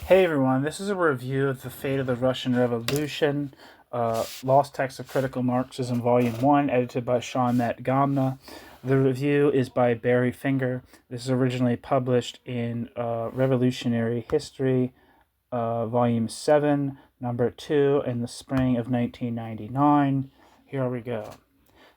Hey everyone, this is a review of The Fate of the Russian Revolution, Lost Text of Critical Marxism, Volume 1, edited by Sean Matt Gamna. The review is by Barry Finger. This is originally published in Revolutionary History, Volume 7, Number 2, in the spring of 1999. Here we go.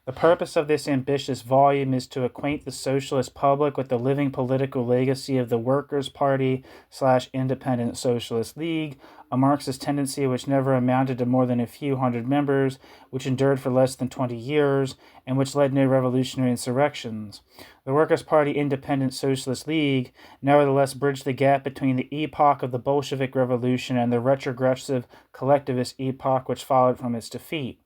The purpose of this ambitious volume is to acquaint the socialist public with the living political legacy of the Workers' Party / Independent Socialist League, a Marxist tendency which never amounted to more than a few hundred members, which endured for less than 20 years, and which led no revolutionary insurrections. The Workers' Party Independent Socialist League nevertheless bridged the gap between the epoch of the Bolshevik Revolution and the retrogressive collectivist epoch which followed from its defeat.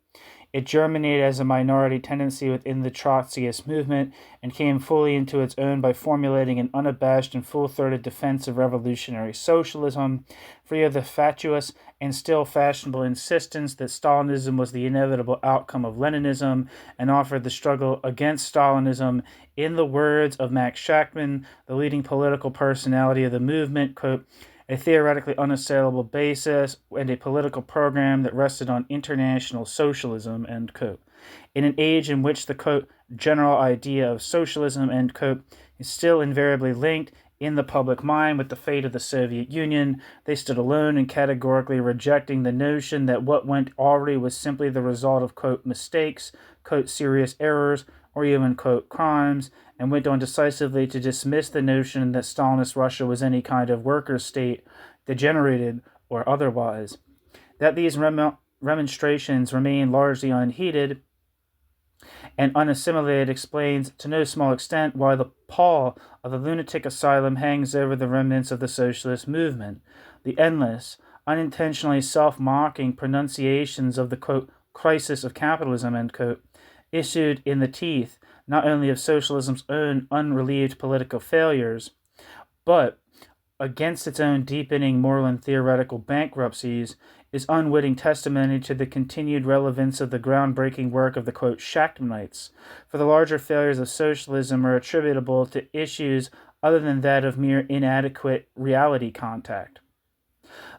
It germinated as a minority tendency within the Trotskyist movement and came fully into its own by formulating an unabashed and full-throated defense of revolutionary socialism, free of the fatuous and still fashionable insistence that Stalinism was the inevitable outcome of Leninism, and offered the struggle against Stalinism, in the words of Max Shachtman, the leading political personality of the movement, quote, a theoretically unassailable basis, and a political program that rested on international socialism, end quote. In an age in which the, quote, general idea of socialism, end quote, is still invariably linked in the public mind with the fate of the Soviet Union, they stood alone in categorically rejecting the notion that what went awry was simply the result of, quote, mistakes, quote, serious errors, or even, quote, crimes, and went on decisively to dismiss the notion that Stalinist Russia was any kind of workers' state, degenerated or otherwise. That these remonstrations remain largely unheeded and unassimilated explains to no small extent why the pall of the lunatic asylum hangs over the remnants of the socialist movement. The endless, unintentionally self-mocking pronunciations of the, quote, crisis of capitalism, end quote, issued in the teeth not only of socialism's own unrelieved political failures, but against its own deepening moral and theoretical bankruptcies, is unwitting testimony to the continued relevance of the groundbreaking work of the, quote, Shachtmanites, for the larger failures of socialism are attributable to issues other than that of mere inadequate reality contact.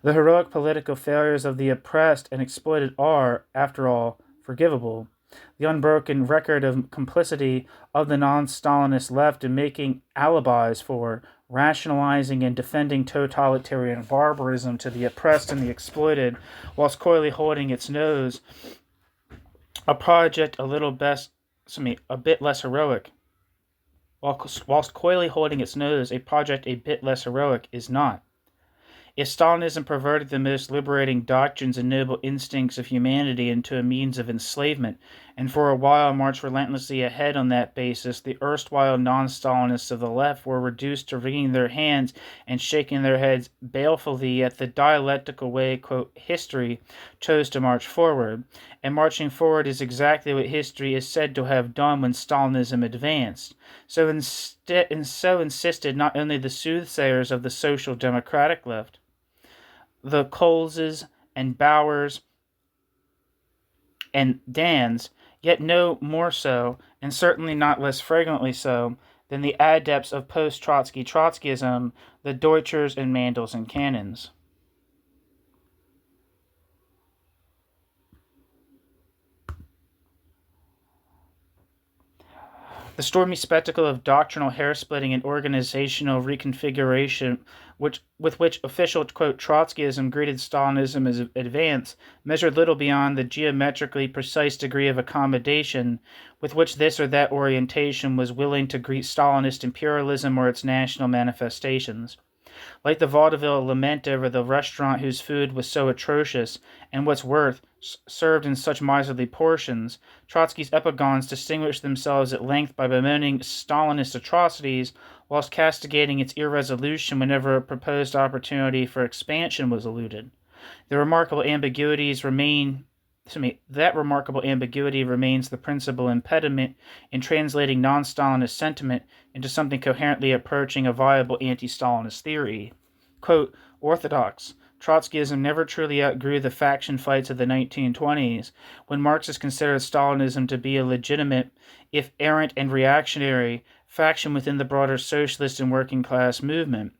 The heroic political failures of the oppressed and exploited are, after all, forgivable. The unbroken record of complicity of the non-Stalinist left in making alibis for, rationalizing and defending totalitarian barbarism to the oppressed and the exploited, whilst coyly holding its nose, a project a bit less heroic. Whilst coyly holding its nose, a project a bit less heroic is not. If Stalinism perverted the most liberating doctrines and noble instincts of humanity into a means of enslavement, and for a while marched relentlessly ahead on that basis, the erstwhile non-Stalinists of the left were reduced to wringing their hands and shaking their heads balefully at the dialectical way, quote, history chose to march forward. And marching forward is exactly what history is said to have done when Stalinism advanced. So insisted not only the soothsayers of the social democratic left, the Coleses and Bowers and Dans, yet no more so, and certainly not less fragrantly so, than the adepts of post-Trotsky Trotskyism, the Deutschers and Mandels and Cannons. The stormy spectacle of doctrinal hair-splitting and organizational reconfiguration with which official, quote, Trotskyism greeted Stalinism as advance measured little beyond the geometrically precise degree of accommodation with which this or that orientation was willing to greet Stalinist imperialism or its national manifestations. Like the vaudeville lament over the restaurant whose food was so atrocious, and what's worth, served in such miserly portions, Trotsky's epigons distinguished themselves at length by bemoaning Stalinist atrocities, whilst castigating its irresolution whenever a proposed opportunity for expansion was eluded. The remarkable ambiguities remain that remarkable ambiguity remains the principal impediment in translating non-Stalinist sentiment into something coherently approaching a viable anti-Stalinist theory. Quote, orthodox, Trotskyism never truly outgrew the faction fights of the 1920s, when Marxists considered Stalinism to be a legitimate, if errant and reactionary, faction within the broader socialist and working class movement.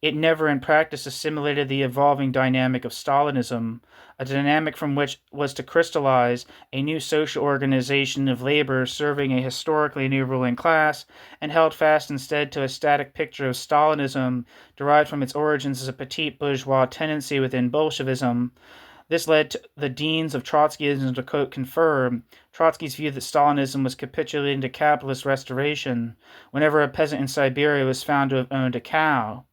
it never in practice assimilated the evolving dynamic of Stalinism, a dynamic from which was to crystallize a new social organization of labor serving a historically new ruling class, and held fast instead to a static picture of Stalinism derived from its origins as a petite bourgeois tendency within Bolshevism. This led to the deans of Trotskyism to, quote, confirm Trotsky's view that Stalinism was capitulating to capitalist restoration whenever a peasant in Siberia was found to have owned a cow.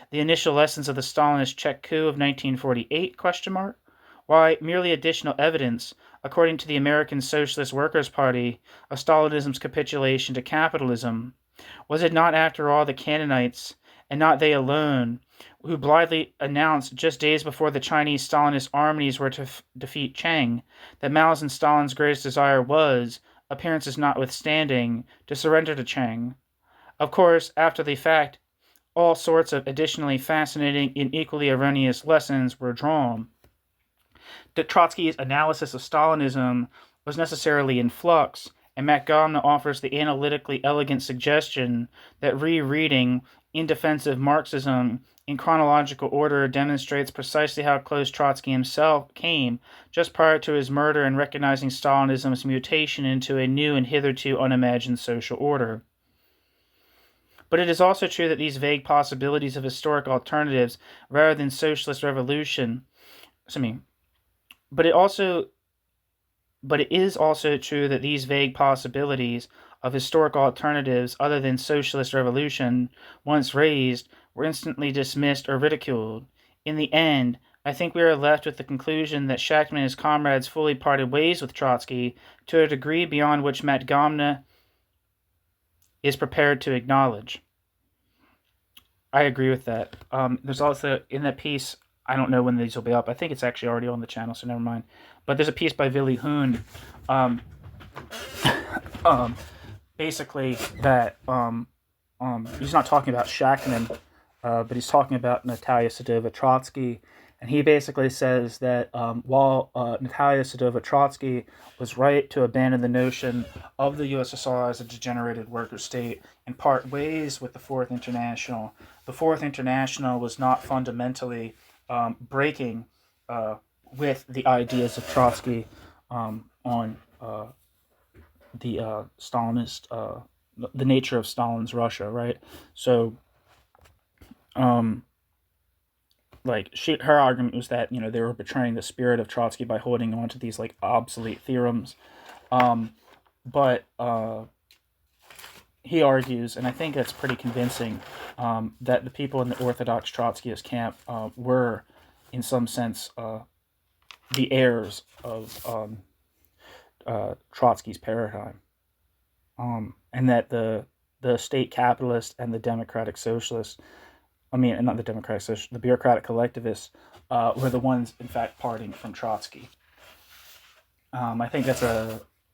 The initial lessons of the Stalinist Czech coup of 1948, question mark? Why, merely additional evidence, according to the American Socialist Workers' Party, of Stalinism's capitulation to capitalism. Was it not, after all, the Canaanites, and not they alone, who blithely announced just days before the Chinese Stalinist armies were to defeat Chiang, that Mao's and Stalin's greatest desire was, appearances notwithstanding, to surrender to Chiang? Of course, after the fact, all sorts of additionally fascinating and equally erroneous lessons were drawn. That Trotsky's analysis of Stalinism was necessarily in flux, and Matt Gomna offers the analytically elegant suggestion that rereading In Defense of Marxism in chronological order demonstrates precisely how close Trotsky himself came just prior to his murder in recognizing Stalinism's mutation into a new and hitherto unimagined social order. But it is also true that these vague possibilities of historic alternatives rather than socialist revolution, but it is also true that these vague possibilities of historic alternatives other than socialist revolution, once raised, were instantly dismissed or ridiculed. In the end, I think we are left with the conclusion that Shachtman and his comrades fully parted ways with Trotsky to a degree beyond which Matt Gomna is prepared to acknowledge. I agree with that. There's also, in that piece, I don't know when these will be up. I think it's actually already on the channel, so never mind. But there's a piece by Willy Hoon, basically that he's not talking about Shachtman, but he's talking about Natalia Sadova-Trotsky, and he basically says that while Natalia Sadova-Trotsky was right to abandon the notion of the USSR as a degenerated worker state and part ways with the Fourth International, the Fourth International was not fundamentally breaking with the ideas of Trotsky on the Stalinist, the nature of Stalin's Russia, right? So, her argument was that, they were betraying the spirit of Trotsky by holding on to these, obsolete theorems. But he argues, and I think that's pretty convincing, that the people in the Orthodox Trotskyist camp were, in some sense, the heirs of Trotsky's paradigm. And that the state capitalist and the democratic socialists, not the democratic socialists, the bureaucratic collectivists, were the ones, in fact, parting from Trotsky. I think that's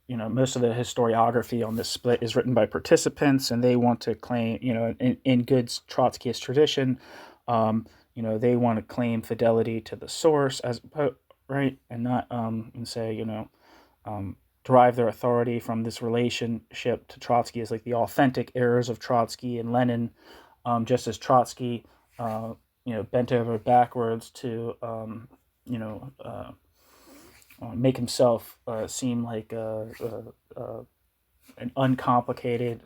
most of the historiography on this split is written by participants, and they want to claim, in good Trotskyist tradition, they want to claim fidelity to the source, right, and not, and say, derive their authority from this relationship to Trotsky as the authentic heirs of Trotsky and Lenin, just as Trotsky, bent over backwards to, make himself seem like an uncomplicated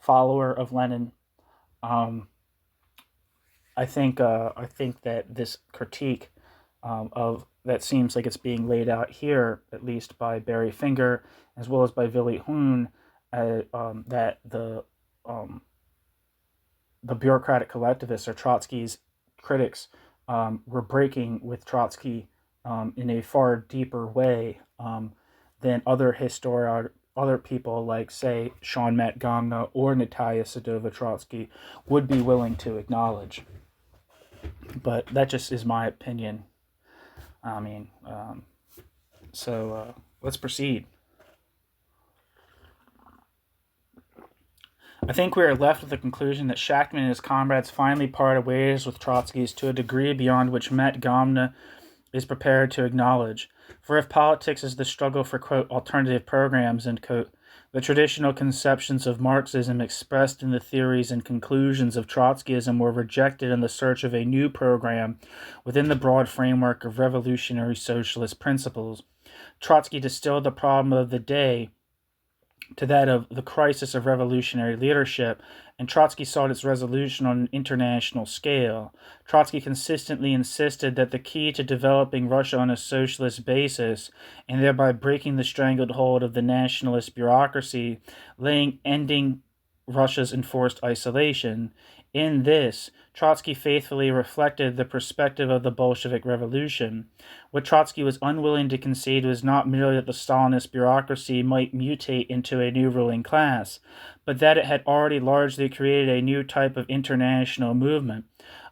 follower of Lenin. I think that this critique of that seems like it's being laid out here, at least by Barry Finger as well as by Willy Hoon, that the bureaucratic collectivists or Trotsky's critics were breaking with Trotsky in a far deeper way than other people like, say, Sean Matt Gomna or Natalia Sadova-Trotsky would be willing to acknowledge. But that just is my opinion. Let's proceed. I think we are left with the conclusion that Shachtman and his comrades finally parted ways with Trotsky's to a degree beyond which Matt Gomna is prepared to acknowledge. For if politics is the struggle for, quote, alternative programs, end quote, The traditional conceptions of Marxism expressed in the theories and conclusions of Trotskyism were rejected in the search of a new program within the broad framework of revolutionary socialist principles. Trotsky distilled the problem of the day to that of the crisis of revolutionary leadership, and Trotsky sought its resolution on an international scale. Trotsky consistently insisted that the key to developing Russia on a socialist basis, and thereby breaking the strangled hold of the nationalist bureaucracy, ending Russia's enforced isolation. In this, Trotsky faithfully reflected the perspective of the Bolshevik Revolution. What Trotsky was unwilling to concede was not merely that the Stalinist bureaucracy might mutate into a new ruling class, but that it had already largely created a new type of international movement,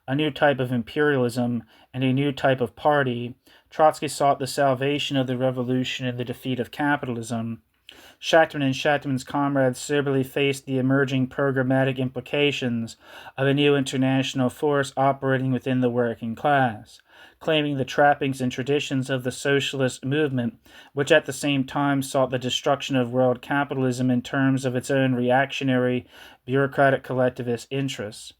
a new type of imperialism, and a new type of party. Trotsky sought the salvation of the revolution and the defeat of capitalism. Shachtman and Shachtman's comrades soberly faced the emerging programmatic implications of a new international force operating within the working class, claiming the trappings and traditions of the socialist movement, which at the same time sought the destruction of world capitalism in terms of its own reactionary, bureaucratic collectivist interests.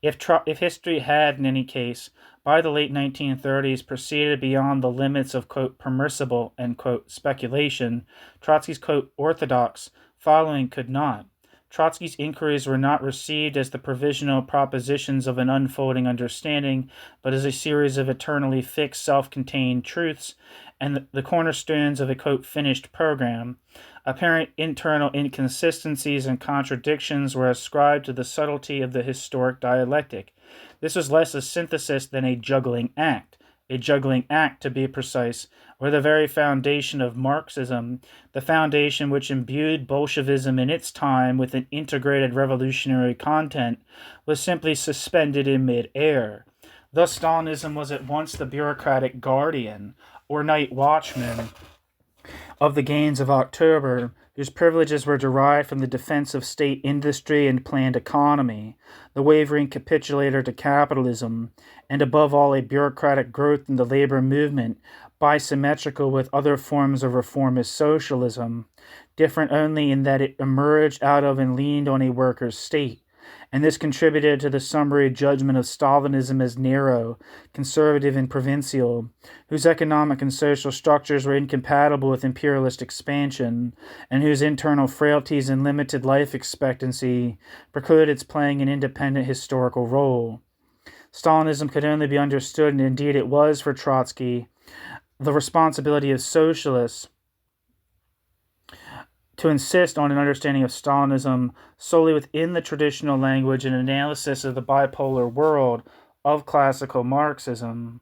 If history had, in any case, by the late 1930s proceeded beyond the limits of, quote, permissible, end quote, speculation, Trotsky's, quote, orthodox following could not. Trotsky's inquiries were not received as the provisional propositions of an unfolding understanding, but as a series of eternally fixed, self-contained truths and the cornerstones of a, quote, finished program. Apparent internal inconsistencies and contradictions were ascribed to the subtlety of the historic dialectic. This was less a synthesis than a juggling act, to be precise, where the very foundation of Marxism, the foundation which imbued Bolshevism in its time with an integrated revolutionary content, was simply suspended in mid-air. Thus Stalinism was at once the bureaucratic guardian, or night watchman, of the gains of October, whose privileges were derived from the defense of state industry and planned economy, the wavering capitulator to capitalism, and above all a bureaucratic growth in the labor movement, bisymmetrical with other forms of reformist socialism, different only in that it emerged out of and leaned on a workers' state. And this contributed to the summary judgment of Stalinism as narrow, conservative, and provincial, whose economic and social structures were incompatible with imperialist expansion, and whose internal frailties and limited life expectancy precluded its playing an independent historical role. Stalinism could only be understood, and indeed it was for Trotsky, the responsibility of socialists to insist on an understanding of Stalinism solely within the traditional language and analysis of the bipolar world of classical Marxism.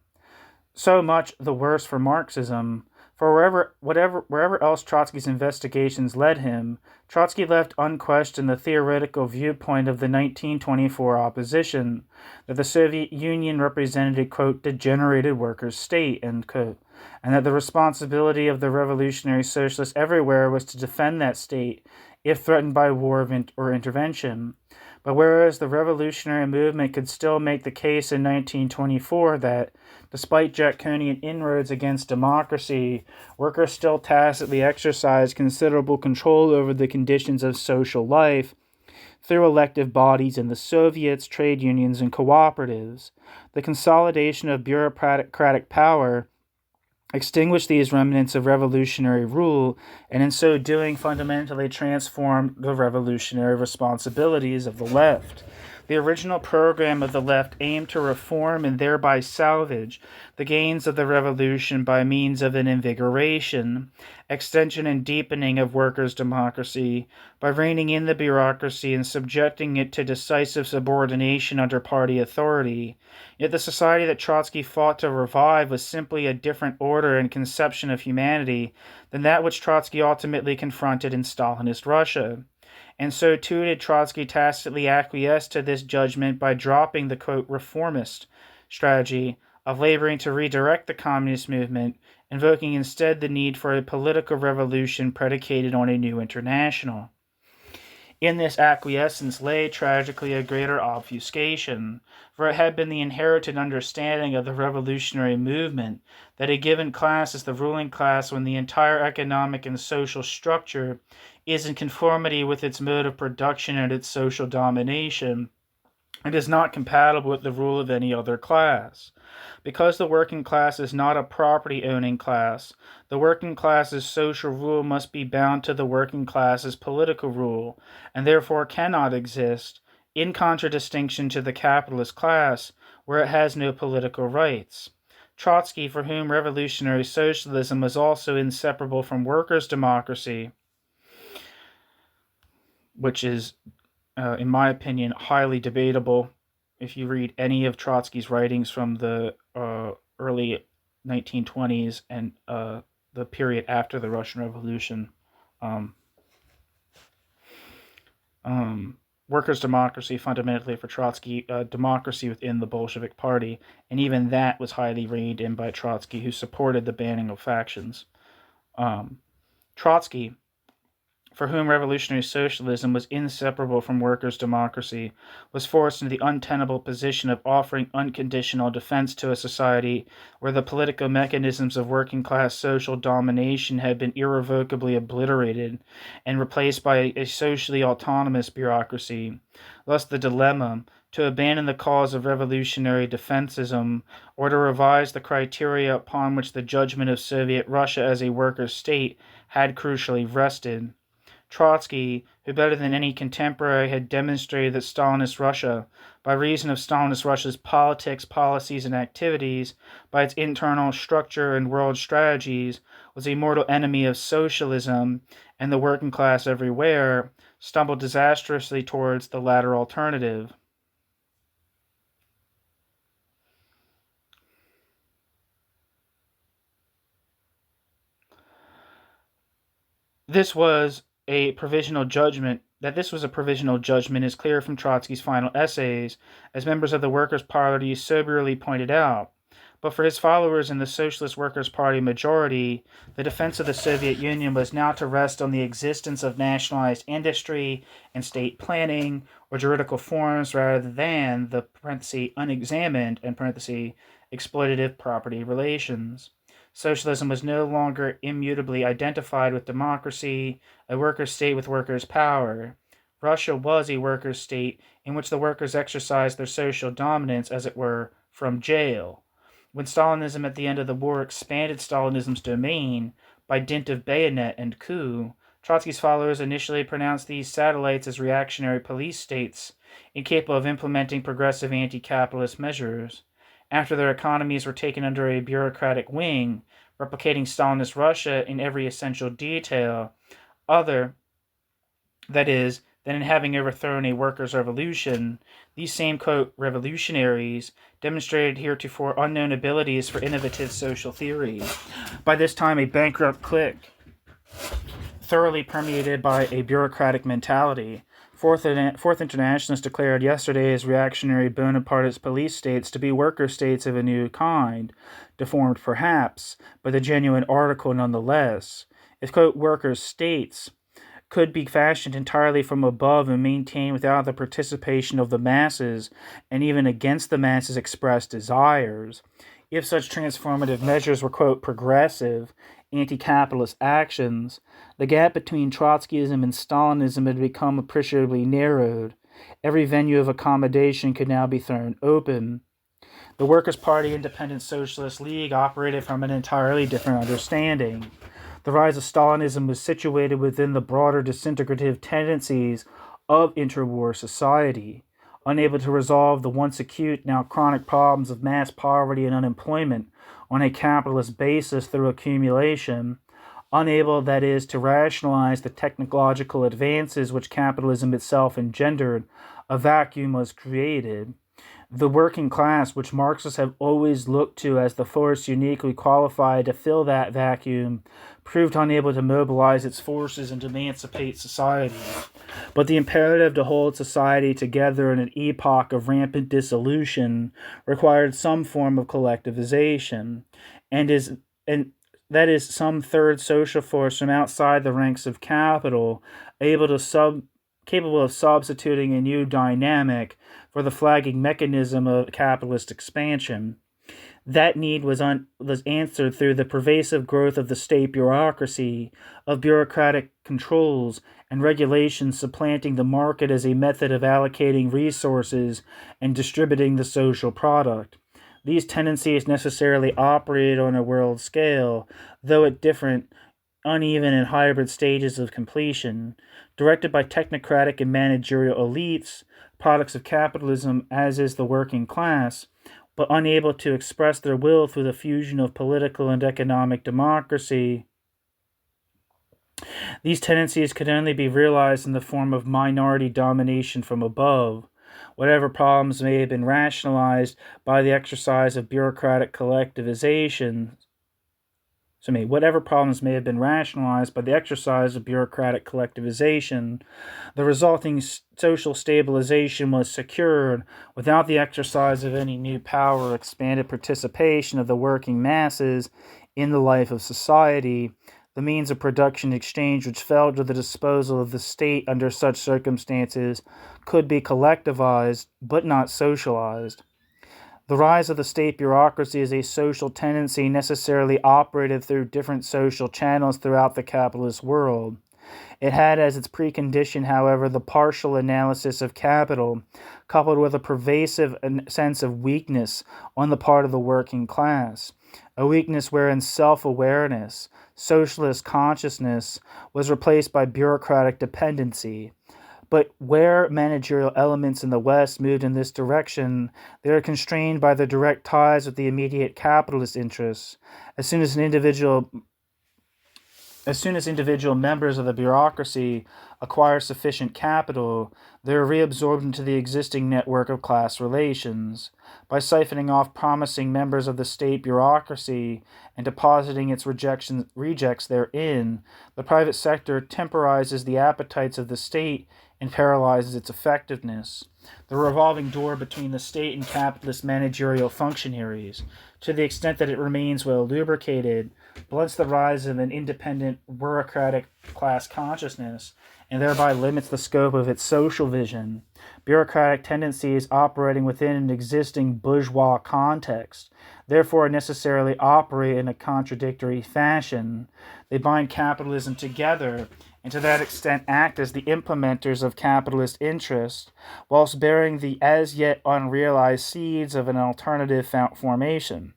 So much the worse for Marxism, for wherever else Trotsky's investigations led him, Trotsky left unquestioned the theoretical viewpoint of the 1924 opposition, that the Soviet Union represented a, quote, degenerated workers' state, end quote, and that the responsibility of the revolutionary socialists everywhere was to defend that state if threatened by war or intervention. But whereas the revolutionary movement could still make the case in 1924 that, despite draconian inroads against democracy, workers still tacitly exercised considerable control over the conditions of social life through elective bodies in the Soviets, trade unions, and cooperatives, the consolidation of bureaucratic power extinguished these remnants of revolutionary rule, and in so doing fundamentally transformed the revolutionary responsibilities of the left. The original program of the left aimed to reform and thereby salvage the gains of the revolution by means of an invigoration, extension, and deepening of workers' democracy, by reining in the bureaucracy and subjecting it to decisive subordination under party authority. Yet the society that Trotsky fought to revive was simply a different order and conception of humanity than that which Trotsky ultimately confronted in Stalinist Russia. And so too did Trotsky tacitly acquiesce to this judgment by dropping the, quote, reformist strategy of laboring to redirect the communist movement, invoking instead the need for a political revolution predicated on a new international. In this acquiescence lay tragically a greater obfuscation, for it had been the inherited understanding of the revolutionary movement that a given class is the ruling class when the entire economic and social structure is in conformity with its mode of production and its social domination, and is not compatible with the rule of any other class. Because the working class is not a property owning class, the working class's social rule must be bound to the working class's political rule, and therefore cannot exist, in contradistinction to the capitalist class, where it has no political rights. Trotsky, for whom revolutionary socialism was also inseparable from workers' democracy, which is, in my opinion, highly debatable. If you read any of Trotsky's writings from the early 1920s and the period after the Russian Revolution, um, workers' democracy fundamentally for Trotsky, democracy within the Bolshevik Party, and even that was highly reined in by Trotsky, who supported the banning of factions. Trotsky, for whom revolutionary socialism was inseparable from workers' democracy, was forced into the untenable position of offering unconditional defense to a society where the political mechanisms of working class social domination had been irrevocably obliterated and replaced by a socially autonomous bureaucracy. Thus, the dilemma to abandon the cause of revolutionary defensism or to revise the criteria upon which the judgment of Soviet Russia as a worker state had crucially rested. Trotsky, who better than any contemporary had demonstrated that Stalinist Russia, by reason of Stalinist Russia's politics, policies, and activities, by its internal structure and world strategies, was a mortal enemy of socialism and the working class everywhere, stumbled disastrously towards the latter alternative. This was a provisional judgment. That this was a provisional judgment is clear from Trotsky's final essays, as members of the Workers' Party soberly pointed out. But for his followers in the Socialist Workers' Party majority, the defense of the Soviet Union was now to rest on the existence of nationalized industry and state planning or juridical forms rather than the unexamined exploitative property relations. Socialism was no longer immutably identified with democracy, a workers' state with workers' power. Russia was a workers' state in which the workers exercised their social dominance, as it were, from jail. When Stalinism at the end of the war expanded Stalinism's domain by dint of bayonet and coup, Trotsky's followers initially pronounced these satellites as reactionary police states, incapable of implementing progressive anti-capitalist measures. After their economies were taken under a bureaucratic wing, replicating Stalinist Russia in every essential detail, other, that is, than in having overthrown a workers' revolution, these same, quote, revolutionaries demonstrated heretofore unknown abilities for innovative social theory. By this time, a bankrupt clique, thoroughly permeated by a bureaucratic mentality, Fourth Internationalists declared yesterday's reactionary Bonapartist police states to be worker states of a new kind, deformed perhaps, but a genuine article nonetheless. If, quote, workers' states could be fashioned entirely from above and maintained without the participation of the masses, and even against the masses' expressed desires, if such transformative measures were, quote, progressive, anti-capitalist actions, the gap between Trotskyism and Stalinism had become appreciably narrowed. Every venue of accommodation could now be thrown open. The Workers' Party Independent Socialist League operated from an entirely different understanding. The rise of Stalinism was situated within the broader disintegrative tendencies of interwar society. Unable to resolve the once acute, now chronic problems of mass poverty and unemployment on a capitalist basis through accumulation, unable, that is, to rationalize the technological advances which capitalism itself engendered, a vacuum was created. The working class, which Marxists have always looked to as the force uniquely qualified to fill that vacuum, proved unable to mobilize its forces and to emancipate society. But the imperative to hold society together in an epoch of rampant dissolution required some form of collectivization, and that is some third social force from outside the ranks of capital, able to capable of substituting a new dynamic for the flagging mechanism of capitalist expansion. That need was answered through the pervasive growth of the state bureaucracy, of bureaucratic controls and regulations supplanting the market as a method of allocating resources and distributing the social product. These tendencies necessarily operated on a world scale, though at different, uneven, and hybrid stages of completion, directed by technocratic and managerial elites, products of capitalism, as is the working class, but unable to express their will through the fusion of political and economic democracy. These tendencies could only be realized in the form of minority domination from above. Whatever problems may have been rationalized by the exercise of bureaucratic collectivization, whatever problems may have been rationalized by the exercise of bureaucratic collectivization, the resulting social stabilization was secured without the exercise of any new power or expanded participation of the working masses in the life of society. The means of production exchange which fell to the disposal of the state under such circumstances could be collectivized, but not socialized. The rise of the state bureaucracy is a social tendency necessarily operated through different social channels throughout the capitalist world. It had as its precondition, however, the partial analysis of capital, coupled with a pervasive sense of weakness on the part of the working class, a weakness wherein self-awareness, socialist consciousness, was replaced by bureaucratic dependency. But where managerial elements in the West moved in this direction, they are constrained by their direct ties with the immediate capitalist interests. As soon as individual members of the bureaucracy acquire sufficient capital, they are reabsorbed into the existing network of class relations. By siphoning off promising members of the state bureaucracy and depositing its rejects therein, the private sector temporizes the appetites of the state and paralyzes its effectiveness. The revolving door between the state and capitalist managerial functionaries, to the extent that it remains well lubricated, blunts the rise of an independent bureaucratic class consciousness and thereby limits the scope of its social vision. Bureaucratic tendencies operating within an existing bourgeois context therefore necessarily operate in a contradictory fashion. They bind capitalism together and to that extent act as the implementers of capitalist interest, whilst bearing the as yet unrealized seeds of an alternative formation.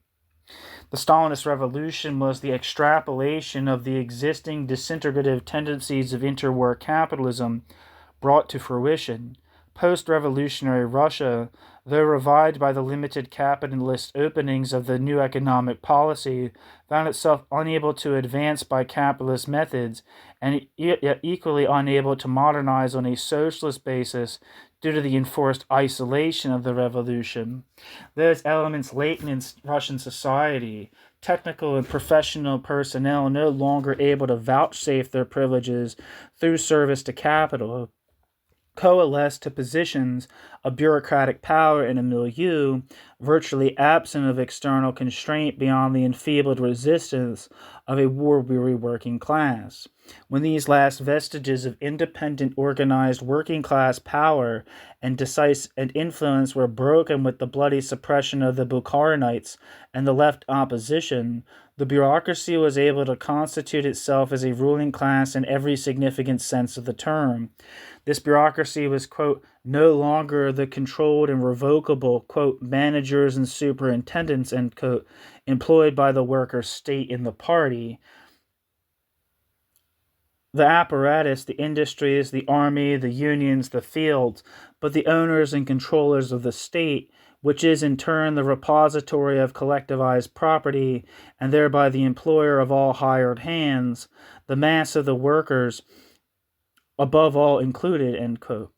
The Stalinist revolution was the extrapolation of the existing disintegrative tendencies of interwar capitalism brought to fruition. Post-revolutionary Russia, though revived by the limited capitalist openings of the new economic policy, found itself unable to advance by capitalist methods and yet equally unable to modernize on a socialist basis due to the enforced isolation of the revolution. Those elements latent in Russian society, technical and professional personnel no longer able to vouchsafe their privileges through service to capital, coalesce to positions of bureaucratic power in a milieu virtually absent of external constraint beyond the enfeebled resistance of a war-weary working class. When these last vestiges of independent organized working class power and decisive and influence were broken with the bloody suppression of the Bukharinites and the left opposition, the bureaucracy was able to constitute itself as a ruling class in every significant sense of the term. This bureaucracy was, quote, no longer the controlled and revocable, quote, managers and superintendents, end quote, employed by the worker state in the party. The apparatus, the industries, the army, the unions, the fields, but the owners and controllers of the state, which is in turn the repository of collectivized property and thereby the employer of all hired hands, the mass of the workers, above all included, end quote.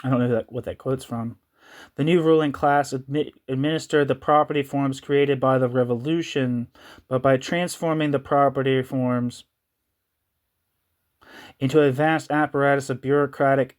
I don't know what that quote's from. The new ruling class administered the property forms created by the revolution, but by transforming the property forms into a vast apparatus of bureaucratic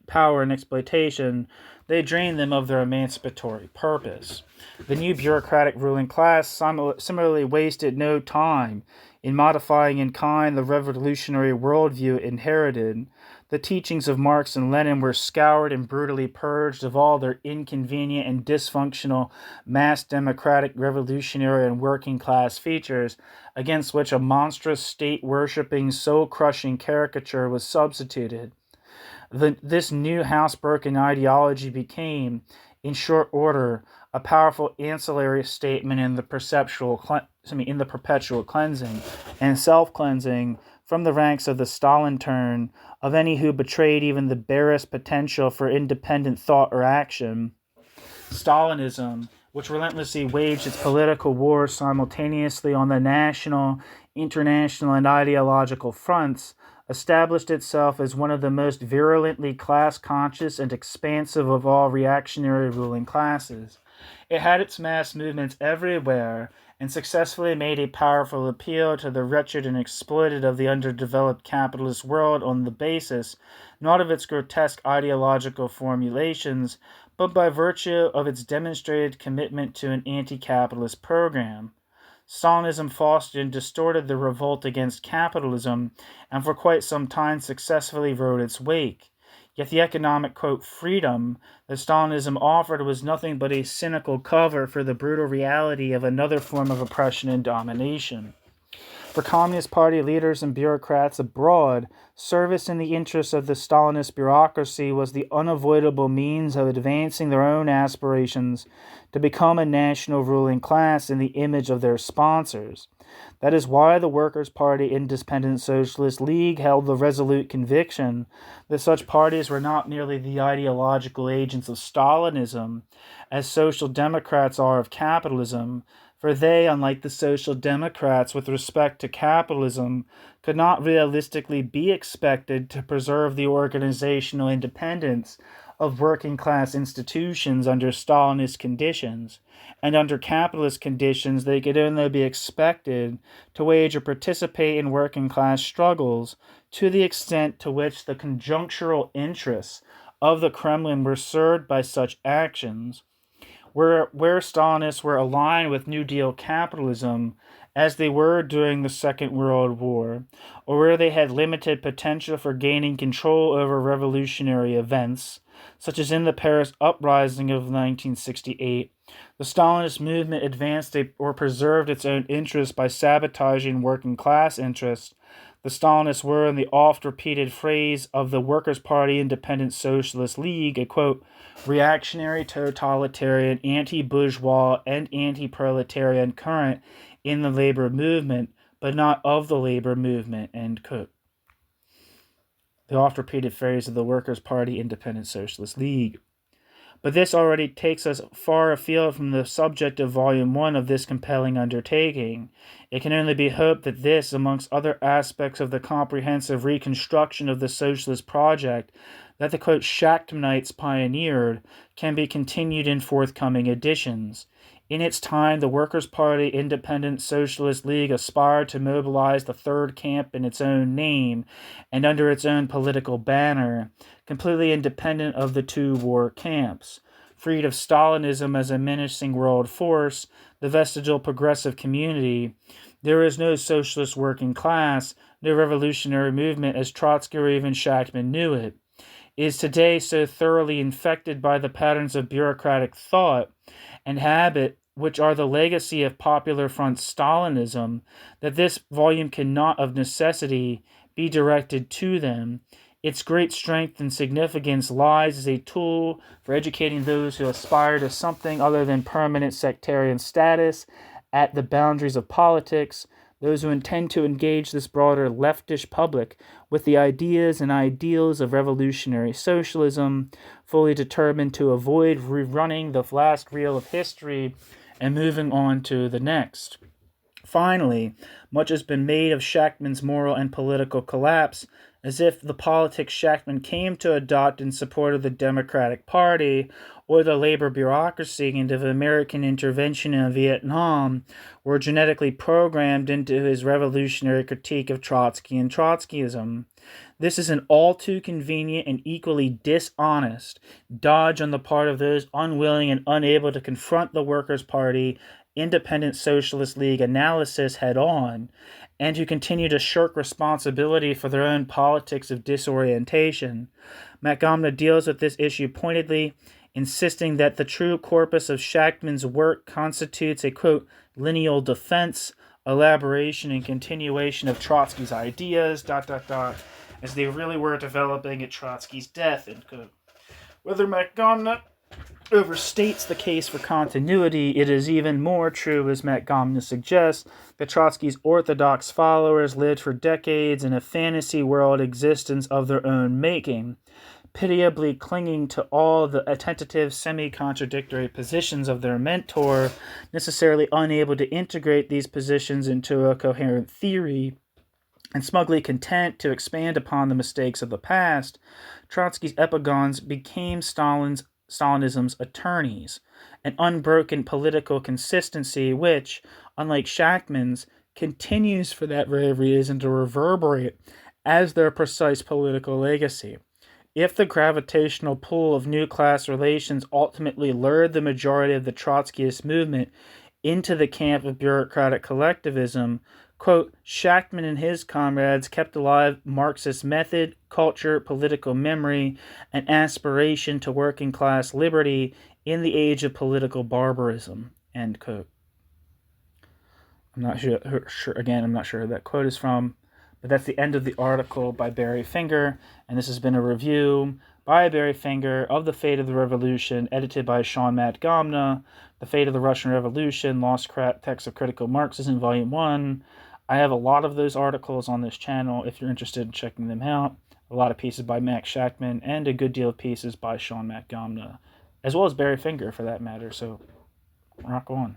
power and exploitation, they drained them of their emancipatory purpose. The new bureaucratic ruling class similarly wasted no time In modifying in kind the revolutionary worldview it inherited, the teachings of Marx and Lenin were scoured and brutally purged of all their inconvenient and dysfunctional mass democratic revolutionary and working class features, against which a monstrous state-worshipping, soul-crushing caricature was substituted. This new housebroken ideology became, in short order, a powerful ancillary statement in the perpetual cleansing and self-cleansing from the ranks of the Stalin turn of any who betrayed even the barest potential for independent thought or action. Stalinism, which relentlessly waged its political war simultaneously on the national, international, and ideological fronts, established itself as one of the most virulently class-conscious and expansive of all reactionary ruling classes. It had its mass movements everywhere and successfully made a powerful appeal to the wretched and exploited of the underdeveloped capitalist world on the basis, not of its grotesque ideological formulations, but by virtue of its demonstrated commitment to an anti-capitalist program. Stalinism fostered and distorted the revolt against capitalism, and for quite some time successfully rode its wake. Yet the economic, quote, freedom that Stalinism offered was nothing but a cynical cover for the brutal reality of another form of oppression and domination. For Communist Party leaders and bureaucrats abroad, service in the interests of the Stalinist bureaucracy was the unavoidable means of advancing their own aspirations to become a national ruling class in the image of their sponsors. That is why the Workers' Party Independent Socialist League held the resolute conviction that such parties were not merely the ideological agents of Stalinism, as Social Democrats are of capitalism, for they, unlike the Social Democrats with respect to capitalism, could not realistically be expected to preserve the organizational independence of working-class institutions under Stalinist conditions, and under capitalist conditions they could only be expected to wage or participate in working-class struggles to the extent to which the conjunctural interests of the Kremlin were served by such actions. Where Stalinists were aligned with New Deal capitalism, as they were during the Second World War, or where they had limited potential for gaining control over revolutionary events, such as in the Paris uprising of 1968, the Stalinist movement advanced or preserved its own interests by sabotaging working class interests. The Stalinists were, in the oft-repeated phrase of the Workers' Party Independent Socialist League, a, quote, reactionary, totalitarian, anti-bourgeois, and anti-proletarian current in the labor movement, but not of the labor movement, end quote. The oft-repeated phrase of the Workers' Party Independent Socialist League. But this already takes us far afield from the subject of Volume 1 of this compelling undertaking. It can only be hoped that this, amongst other aspects of the comprehensive reconstruction of the socialist project that the, quote, Shachtmanites pioneered, can be continued in forthcoming editions. In its time, the Workers' Party Independent Socialist League aspired to mobilize the third camp in its own name and under its own political banner, completely independent of the two war camps. Freed of Stalinism as a menacing world force, the vestigial progressive community, there is no socialist working class, no revolutionary movement as Trotsky or even Shachtman knew it. It is today so thoroughly infected by the patterns of bureaucratic thought and habit which are the legacy of Popular Front Stalinism, that this volume cannot of necessity be directed to them. Its great strength and significance lies as a tool for educating those who aspire to something other than permanent sectarian status at the boundaries of politics, those who intend to engage this broader leftish public with the ideas and ideals of revolutionary socialism, fully determined to avoid rerunning the last reel of history and moving on to the next. Finally, much has been made of Shachtman's moral and political collapse, as if the politics Shachtman came to adopt in support of the Democratic Party or the labor bureaucracy and of American intervention in Vietnam were genetically programmed into his revolutionary critique of Trotsky and Trotskyism. This is an all too convenient and equally dishonest dodge on the part of those unwilling and unable to confront the Workers' Party independent socialist league analysis head on, and who continue to shirk responsibility for their own politics of disorientation. Montgomery deals with this issue pointedly, insisting that the true corpus of Shachtman's work constitutes a, quote, lineal defense, elaboration, and continuation of Trotsky's ideas, as they really were developing at Trotsky's death, end quote. Whether Montgomery overstates the case for continuity, it is even more true, as Montgomery suggests, that Trotsky's orthodox followers lived for decades in a fantasy world existence of their own making, pitiably clinging to all the tentative, semi-contradictory positions of their mentor, necessarily unable to integrate these positions into a coherent theory, and smugly content to expand upon the mistakes of the past. Trotsky's epigons became Stalinism's attorneys, an unbroken political consistency which, unlike Shachtman's, continues for that very reason to reverberate as their precise political legacy. If the gravitational pull of new class relations ultimately lured the majority of the Trotskyist movement into the camp of bureaucratic collectivism, quote, Shachtman and his comrades kept alive Marxist method, culture, political memory, and aspiration to working class liberty in the age of political barbarism, end quote. I'm not sure who that quote is from, but that's the end of the article by Barry Finger, and this has been a review by Barry Finger of The Fate of the Revolution, edited by Sean Matt Gomna, The Fate of the Russian Revolution, Lost Texts of Critical Marxism, Volume 1. I have a lot of those articles on this channel if you're interested in checking them out. A lot of pieces by Max Shachtman, and a good deal of pieces by Sean Matt Gomna, as well as Barry Finger for that matter, so rock on.